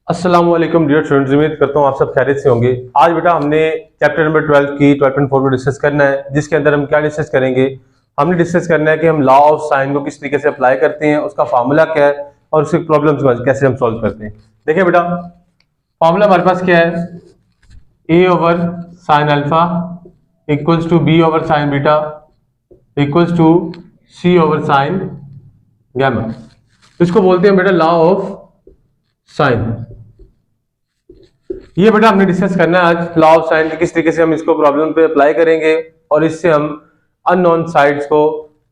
अस्सलाम वालेकुम dear students, उम्मीद करता हूँ आप सब खैरियत से होंगे। आज बेटा हमने चैप्टर नंबर 12 की 12.4 को डिस्कस करना है, जिसके अंदर हम क्या डिस्कस करेंगे। हमने डिस्कस करना है कि हम लॉ ऑफ साइन को किस तरीके से अप्लाई करते हैं, उसका फार्मूला क्या है और उसके प्रॉब्लम्स को कैसे हम सॉल्व करते हैं। देखिए बेटा, फार्मूला हमारे पास क्या है, A over sine alpha equals to B over sine beta equals to C over sine gamma. इसको बोलते हैं बेटा लॉ ऑफ साइन। ये बेटा हमने डिस्कस करना है आज, लॉ ऑफ साइन किस तरीके से हम इसको प्रॉब्लम पे अप्लाई करेंगे और इससे हम अननोन साइड्स को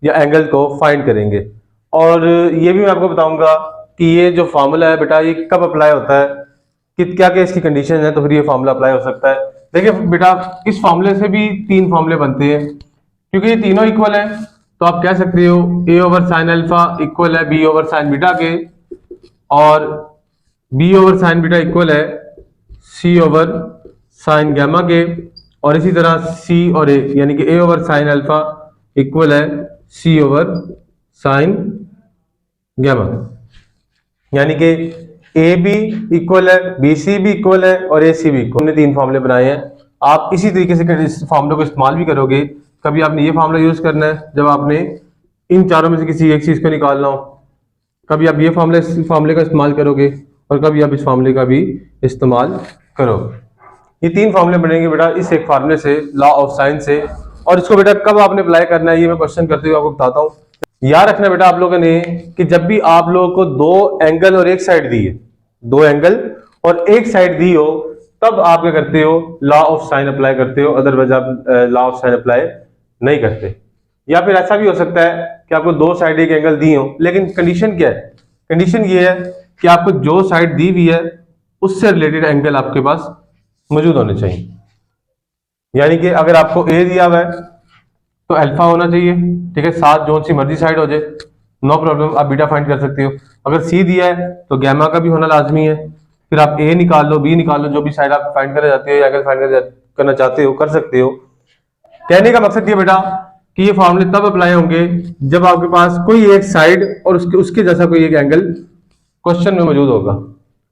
या एंगल को फाइंड करेंगे। और ये भी मैं आपको बताऊंगा कि ये जो फार्मूला है बेटा, ये कब अप्लाई होता है, कि क्या क्या इसकी कंडीशन है, तो फिर ये फार्मूला अप्लाई हो सकता है। देखिए बेटा, इस फार्मूले से भी तीन फार्मूले बनते हैं, क्योंकि ये तीनों इक्वल है। तो आप कह सकते हो a over sine alpha equal है बी ओवर साइन बीटा के, और b over sine beta equal है सी ओवर साइन गैमा के, और इसी तरह सी और ए यानी कि ए ओवर साइन अल्फा इक्वल है सी ओवर साइन गैमा। यानी कि ए बी इक्वल है, बी सी भी इक्वल है और ए सी भी इक्वल। हमने तीन फार्मूले बनाए हैं। आप इसी तरीके से इस फार्मूले को इस्तेमाल भी करोगे। कभी आपने ये फार्मूला यूज करना है जब आपने इन चारों में से किसी एक चीज को निकालना हो, कभी आप ये फार्मूले का इस्तेमाल करोगे और कभी आप इस फार्मूले का भी इस्तेमाल करोगे। ये तीन फार्मूले बनेंगे बेटा इस एक फार्मूले से, लॉ ऑफ साइन से। और इसको बेटा कब आपने अप्लाई करना है, ये मैं क्वेश्चन करते हुए आपको बताता हूँ। याद रखना बेटा आप लोगों ने कि जब भी आप लोगों को दो एंगल और एक साइड दी है, दो एंगल और एक साइड दी हो, तब आप क्या करते हो, लॉ ऑफ साइन अप्लाई करते हो। अदरवाइज आप लॉ ऑफ साइन अप्लाई नहीं करते। या फिर ऐसा भी हो सकता है कि आपको दो साइड एक एंगल दी हो, लेकिन कंडीशन क्या है, कंडीशन ये है कि आपको जो साइड दी हुई है उससे रिलेटेड एंगल आपके पास मौजूद होने चाहिए। यानी कि अगर आपको ए दिया हुआ है तो अल्फा होना चाहिए, ठीक है, साथ जो सी मर्जी साइड हो जाए, नो प्रॉब्लम, आप बीटा फाइंड कर सकते हो। अगर सी दिया है तो गैमा का भी होना लाजमी है। फिर आप ए निकाल लो, बी निकाल लो, जो भी साइड आप फाइंड करना चाहते हो या एंगल फाइंड करना चाहते हो कर सकते हो। कहने का मकसद ये बेटा कि ये फॉर्मूले तब अप्लाई होंगे जब आपके पास कोई एक साइड और उसके जैसा कोई एक एंगल क्वेश्चन में मौजूद होगा।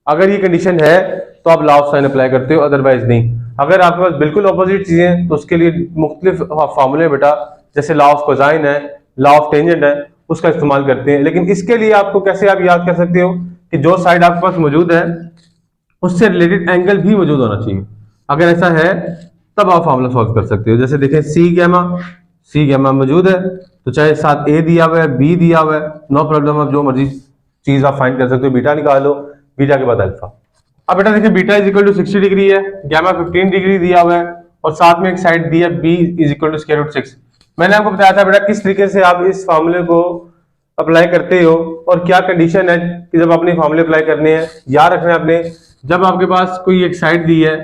अगर ये कंडीशन है तो आप लॉ ऑफ साइन अप्लाई करते हो, अदरवाइज नहीं। अगर आपके पास बिल्कुल ऑपोजिट चीजें तो उसके लिए मुख्तलिफ फार्मूले बेटा, जैसे लॉ ऑफ कोसाइन है, लॉ ऑफ टेंजेंट है, उसका इस्तेमाल करते हैं। लेकिन इसके लिए आपको कैसे आप याद कर सकते हो कि जो साइड आपके पास मौजूद है उससे रिलेटेड एंगल भी मौजूद होना चाहिए। अगर ऐसा है तब आप फार्मूला सॉल्व कर सकते हो। जैसे देखें सी गैमा मौजूद है तो चाहे साथ ए दिया हुआ है, बी दिया हुआ है, नो प्रॉब्लम, आप जो मर्जी चीज आप फाइंड कर सकते हो। बीटा निकालो, बीटा के बाद अल्फा। अब बेटा देखिए, beta is equal to 60 degree है, गैमा 15 डिग्री दिया हुआ है और साथ में एक साइड दी है b is equal to square root 6। मैंने आपको बताया था बेटा किस तरीके से आप इस फार्मूले को अप्लाई करते हो और क्या कंडीशन है कि जब आपने फार्मूले अप्लाई करने हैं। याद रखना है आपने, जब आपके पास कोई एक साइड दी है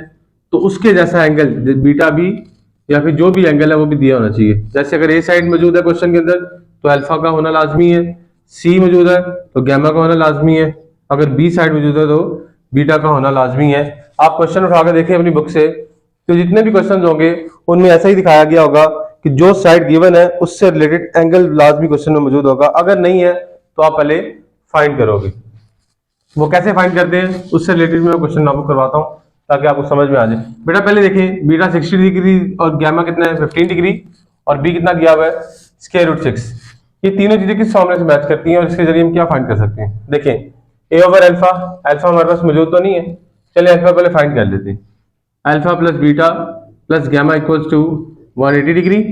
तो उसके जैसा एंगल बीटा भी या फिर जो भी एंगल है वो भी दिया होना चाहिए। जैसे अगर ए साइड मौजूद है क्वेश्चन के अंदर तो अल्फा का होना लाजमी है, सी मौजूद है तो गैमा का होना लाजमी है, अगर बी साइड मौजूद है तो बीटा का होना लाजमी है। आप क्वेश्चन उठाकर देखें अपनी बुक से, तो जितने भी क्वेश्चन होंगे उनमें ऐसा ही दिखाया गया होगा कि जो साइड गिवन है उससे रिलेटेड एंगल लाजमी क्वेश्चन में मौजूद होगा। अगर नहीं है तो आप पहले फाइंड करोगे। वो कैसे फाइंड करते हैं उससे रिलेटेड मैं क्वेश्चन आपको करवाता हूँ ताकि आपको समझ में आ जाए। बेटा पहले देखें, बीटा 60 डिग्री और गैमा कितना है 15 डिग्री और बी कितना दिया हुआ है स्क्वायर रूट 6। ये तीनों चीजें किस फॉर्मूले से मैच करती हैं और इसके जरिए हम क्या फाइंड कर सकते हैं। देखें, ए ओवर अल्फा, अल्फा हमारे पास मौजूद तो नहीं है, चलिए अल्फा पहले फाइंड कर लेते हैं। Alpha plus beta plus gamma equals to 180 degree,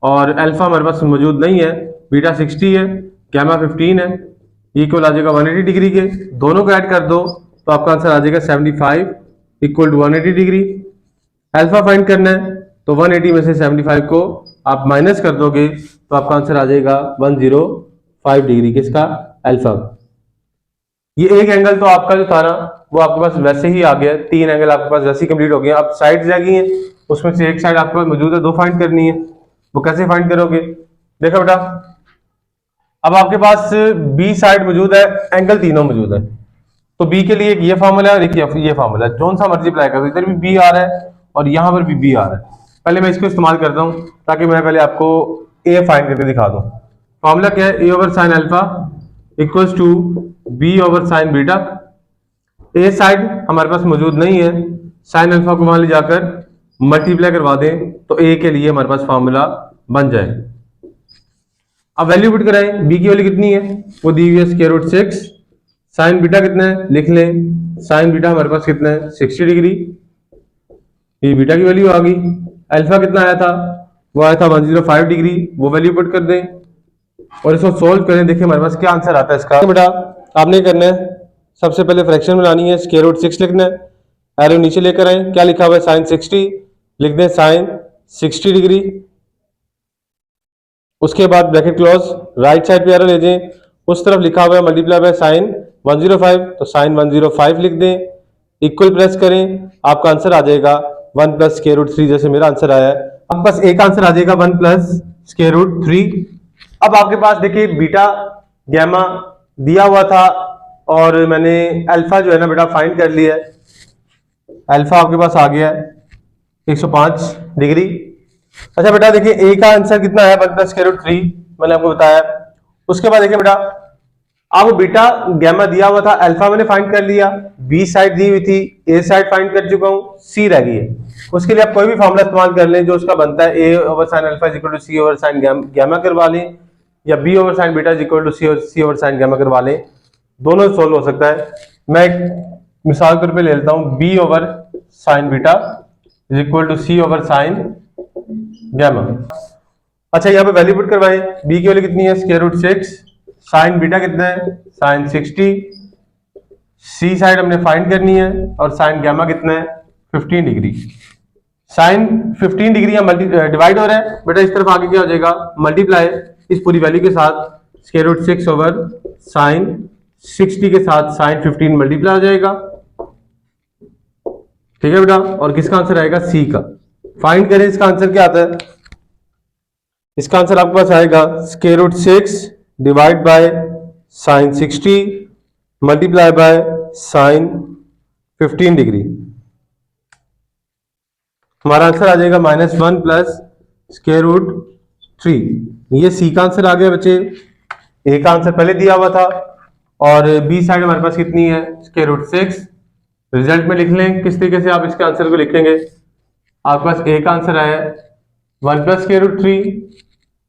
और अल्फा हमारे पास मौजूद नहीं है, बीटा 60 है, गैमा 15 है, इक्वल आ जाएगा 180 डिग्री के। दोनों को ऐड कर दो तो आपका आंसर आ जाएगा 75 equal to 180 degree. Alpha find करना है तो 180 में से 75 को आप माइनस कर दोगे तो आपका आंसर आ जाएगा 105 डिग्री। किसका? अल्फा। ये एक एंगल तो आपका जो था ना वो आपके पास वैसे ही आ गया, तीन एंगल आपके पास वैसे ही कंप्लीट हो गए। अब साइड रह गई हैं, उसमें से एक साइड आपके पास मौजूद है, दो फाइंड करनी है। वो कैसे फाइंड करोगे? देखो बेटा, अब आपके पास बी साइड मौजूद है, एंगल तीनों मौजूद है, तो बी के लिए एक ये फार्मूला है और एक ये फार्मूला है। जोन सा मर्जी अप्लाई कर दो, इधर भी बी आ रहा है और यहां पर भी बी आ रहा है। पहले मैं इसको इस्तेमाल करता हूं ताकि मैं पहले आपको ए फाइंड करके दिखा दूं। फार्मूला क्या है? A over sine alpha equals to B over sine beta A side हमारे पास मौजूद नहीं है, साइन अल्फा को वहां ले जाकर मल्टीप्लाई करवा दें तो ए के लिए हमारे पास फॉर्मूला बन जाए। अब वैल्यू पुट कराएं, बी की वैल्यू कितनी है, वो दी हुई है स्क्वायर रूट 6, साइन बीटा कितना है लिख लें, साइन बीटा हमारे पास कितना है 60 डिग्री, ये बीटा की वैल्यू आ गई। अल्फा कितना आया था, वो आया था 105 डिग्री, वो वैल्यू पुट कर दें और इसको सोल्व करें। देखिए हमारे पास क्या आंसर आता है इसका। बेटा आपने करना है, सबसे पहले फ्रैक्शन बनानी है, स्क्वायर रूट 6 लिखना है, एरो नीचे लेकर आए, क्या लिखा हुआ है साइन 60, लिख दें साइन 60 डिग्री, उसके बाद ब्रैकेट क्लोज, राइट साइड पे एरो ले जाएं, उस तरफ लिखा हुआ है मल्टीप्लाई बाय साइन 105, तो साइन 105 लिख दें, इक्वल प्रेस करें, आपका आंसर आ जाएगा 1 प्लस स्क्वायर रूट 3, जैसे मेरा आंसर आया है। अब बस एक आंसर आ जाएगा 1 प्लस स्क्वायर रूट 3। अब आपके पास देखिए बीटा गैमा दिया हुआ था और मैंने अल्फा जो है ना बेटा फाइंड कर लिया है, अल्फा आपके पास आ गया है 105 डिग्री। अच्छा बेटा देखिए ए का आंसर कितना है 1 प्लस स्क्वायर रूट 3, मैंने आपको बताया। उसके बाद देखिए बेटा आपको बीटा गैमा दिया हुआ था, अल्फा मैंने फाइंड कर लिया, बी साइड दी हुई थी, ए साइड फाइंड कर चुका हूं, सी रह गई है। उसके लिए आप कोई भी फॉर्मूला इस्तेमाल कर लें जो उसका बनता है, A over sine alpha is equal to C over sine gamma करवा लें, या B over sine beta is equal to C over sine gamma करवा लें, दोनों सोल्व हो सकता है। मैं एक मिसाल के तौर पे ले लेता हूं, b over sine beta is equal to C over sine gamma. अच्छा यहाँ पे वैल्यू पुट करवाएं, बी की वैल्यू कितनी है स्क्वायर रूट 6, साइन बीटा कितना है साइन 60, सी साइड हमने फाइंड करनी है और साइन गैमा कितना है 15 डिग्री। साइन 15 डिग्री या डिवाइड हो रहा है बेटा, इस तरफ आगे क्या हो जाएगा मल्टीप्लाई इस पूरी वैल्यू के साथ, स्क्वायर रूट 6 ओवर साइन 60 के साथ साइन 15 मल्टीप्लाई हो जाएगा, ठीक है बेटा। और किसका आंसर आएगा सी का। फाइंड करें इसका आंसर क्या आता है, इसका आंसर आपके पास आएगा square root 6 divide by sine 60 multiply by sine 15 degree. हमारा आंसर आ जाएगा -1 प्लस स्क्वायर रूट 3। ये सी का आंसर आ गया बच्चे। ए का आंसर पहले दिया हुआ था और बी साइड हमारे पास कितनी है स्क्वायर रूट 6। रिजल्ट में लिख लें किस तरीके से आप इसके आंसर को लिखेंगे। आपके पास ए का आंसर आया 1 प्लस स्क्वायर रूट 3,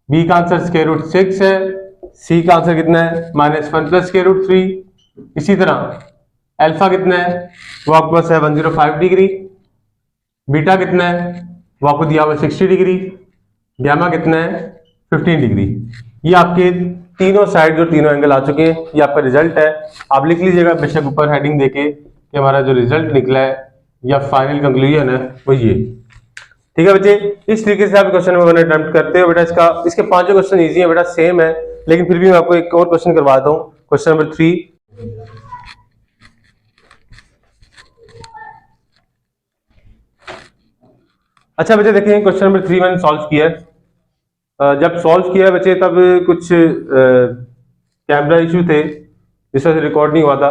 बी का आंसर स्क्वायर रूट 6 है, सी का आंसर कितना है -1 प्लस स्क्वायर रूट 3। इसी तरह अल्फा कितना है वो आपके पास है 105 डिग्री, बीटा कितना है वो आपको दिया हुआ 60 डिग्री, गैमा कितना है 15 डिग्री। ये आपके तीनों साइड जो तीनों एंगल आ चुके हैं, ये आपका रिजल्ट है। आप लिख लीजिएगा बेशक ऊपर हेडिंग देके कि हमारा जो रिजल्ट निकला है या फाइनल कंक्लूजन है वो ये, ठीक है बच्चे। इस तरीके से आप क्वेश्चन नंबर 1 अटेम्प्ट करते हो बेटा। इसके 5 क्वेश्चन इजी है बेटा, सेम है, लेकिन फिर भी मैं आपको एक और क्वेश्चन करवाता हूँ, क्वेश्चन नंबर 3। अच्छा बच्चे देखें क्वेश्चन नंबर 3 मैंने सॉल्व किया है। जब सॉल्व किया है बच्चे तब कुछ कैमरा इशू थे जिस वजह से रिकॉर्ड नहीं हुआ था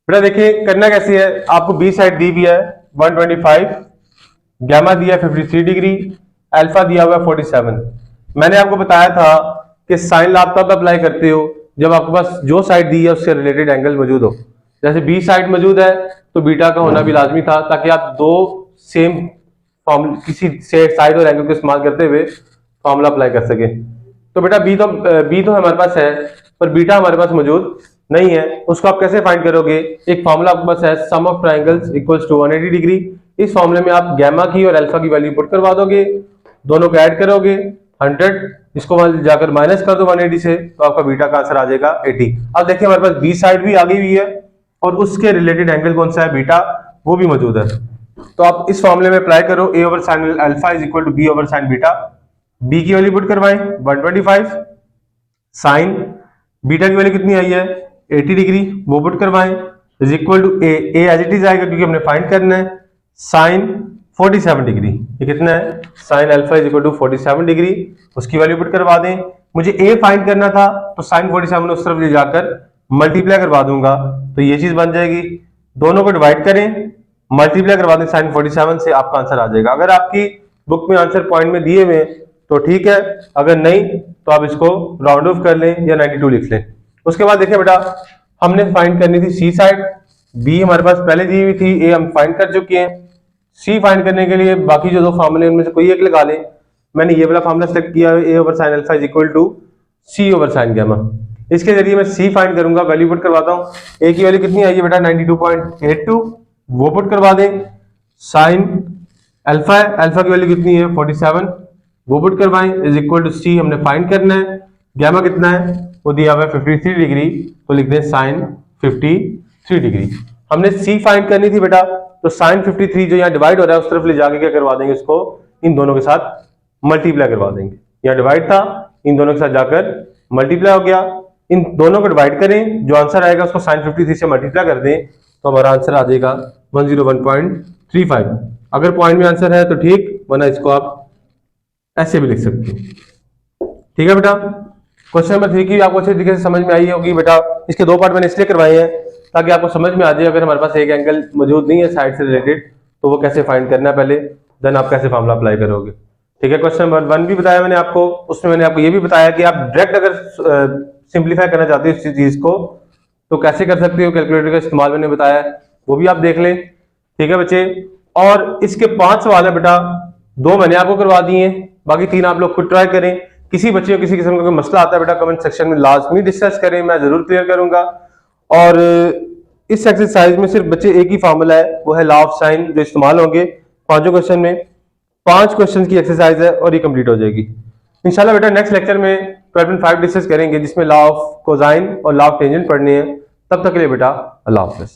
बेटा। देखिए करना कैसे है, आपको बी साइड दी भी है 125, गैमा दिया 53 डिग्री, अल्फा दिया हुआ 47। मैंने आपको बताया था कि साइन आप तब अप्लाई करते हो जब आपके पास जो साइड दी है उससे रिलेटेड एंगल मौजूद हो। जैसे बी साइड मौजूद है तो बीटा का होना भी लाजमी था, ताकि आप दो सेम फॉर्मूला किसी साइड और एंगल को इस्तेमाल करते हुए फॉर्मूला अप्लाई कर सके। तो बेटा बी तो हमारे पास है पर बीटा हमारे पास मौजूद नहीं है। उसको आप कैसे फाइंड करोगे, एक फॉर्मूला आपके पास है sum of triangles equals to 180 degree. इस फॉर्मूले में आप गैमा की और अल्फा की वैल्यू पुट करवा दोगे, दोनों को ऐड करोगे 100, इसको वहां जाकर माइनस कर दो 180 से, तो आपका बीटा का आंसर आ जाएगा 80। अब देखिए हमारे पास बी साइड भी आ गई हुई है और उसके रिलेटेड एंगल कौन सा है बीटा, वो भी मौजूद है। तो आप इस फॉर्मूले में अप्लाई करो, A over sine alpha is equal to B over sine beta. B की वैल्यू पुट करवाएं 125, साइन बीटा की वैल्यू कितनी आई है 80 डिग्री, वो पुट करवाएं is equal to a as it is आएगा क्योंकि हमने फाइंड करना है, साइन 47 डिग्री। ये कितना है sine alpha is equal to 47 degree, उसकी वैल्यू पुट करवा दें। मुझे ए फाइंड करना था तो साइन 47 उस तरफ ले जाकर मल्टीप्लाई करवा दूंगा, तो ये चीज बन जाएगी। दोनों को डिवाइड करें, मल्टीप्लाई करवा दें साइन 47 से, आपका आंसर आ जाएगा। अगर आपकी बुक में आंसर पॉइंट में दिए हुए तो ठीक है, अगर नहीं तो आप इसको राउंड ऑफ कर लें या 92 लिख लें। उसके बाद देखिए बेटा हमने फाइंड करनी थी सी साइड, बी हमारे पास पहले दी हुई थी, ए हम फाइंड कर चुके हैं। सी फाइंड करने के लिए बाकी जो दो फार्मूले उनमें से कोई एक लगा लें। मैंने ये वाला फार्मूला सेलेक्ट किया है, A over sine alpha is equal to C over sine gamma. इसके जरिए मैं सी फाइंड करूंगा, वैल्यू पुट करवाता हूँ। ए की वैल्यू कितनी आई है बेटा 92.82, वो पुट करवा दें। साइन अल्फा है, अल्फा की वैल्यू कितनी है 47, वो पुट करवाएं, इज इक्वल टू सी हमने फाइंड करना है। गैमा कितना है वो दिया हुआ है 53 डिग्री, तो लिख दें साइन 53 डिग्री। हमने सी फाइंड करनी थी बेटा, तो साइन 53 जो यहाँ डिवाइड हो रहा है उस तरफ ले जाके क्या करवा देंगे, उसको इन दोनों के साथ मल्टीप्लाई करवा देंगे। यहाँ डिवाइड था, इन दोनों के साथ जाकर मल्टीप्लाई हो गया। इन दोनों को डिवाइड करें, जो आंसर आएगा उसको साइन 53 से मल्टीप्लाई कर दें, तो हमारा आंसर आ जाएगा 101.35। अगर पॉइंट में आंसर है तो ठीक, वरना इसको आप ऐसे भी लिख सकते हो। ठीक है बेटा। क्वेश्चन नंबर 3 की आपको अच्छे तरीके से समझ में आई होगी बेटा। इसके दो पार्ट मैंने इसलिए करवाए हैं ताकि आपको समझ में आ जाए, अगर हमारे पास एक एंगल मौजूद नहीं है साइड से रिलेटेड तो वो कैसे फाइंड करना है पहले, देन आप कैसे फॉर्मूला अप्लाई करोगे। ठीक है। क्वेश्चन नंबर 1 भी बताया मैंने आपको, उसमें मैंने आपको ये भी बताया कि आप डायरेक्ट अगर सिंप्लीफाई करना चाहते हो इस चीज को तो कैसे कर सकते हो, कैलकुलेटर का इस्तेमाल मैंने बताया, वो भी आप देख लें। ठीक है बच्चे। और इसके 5 सवाल है बेटा, 2 मैंने आपको करवा दिए हैं, बाकी 3 आप लोग खुद ट्राई करें। किसी बच्चे को किसी किस्म का कोई मसला आता है बेटा, कमेंट सेक्शन में लाजमी डिस्कस करें, मैं जरूर क्लियर करूंगा। और इस एक्सरसाइज में सिर्फ बच्चे एक ही फार्मूला है, वो है लॉ ऑफ साइन, जो इस्तेमाल होंगे 5 क्वेश्चन में। 5 क्वेश्चन की एक्सरसाइज है और ये कंप्लीट हो जाएगी इंशाल्लाह बेटा। नेक्स्ट लेक्चर में 12.5 डिस्कस करेंगे, जिसमें लॉ ऑफ कोसाइन और लॉ ऑफ टेंजेंट पढ़ने हैं। तब तक के लिए बेटा अल्लाह हाफिज़।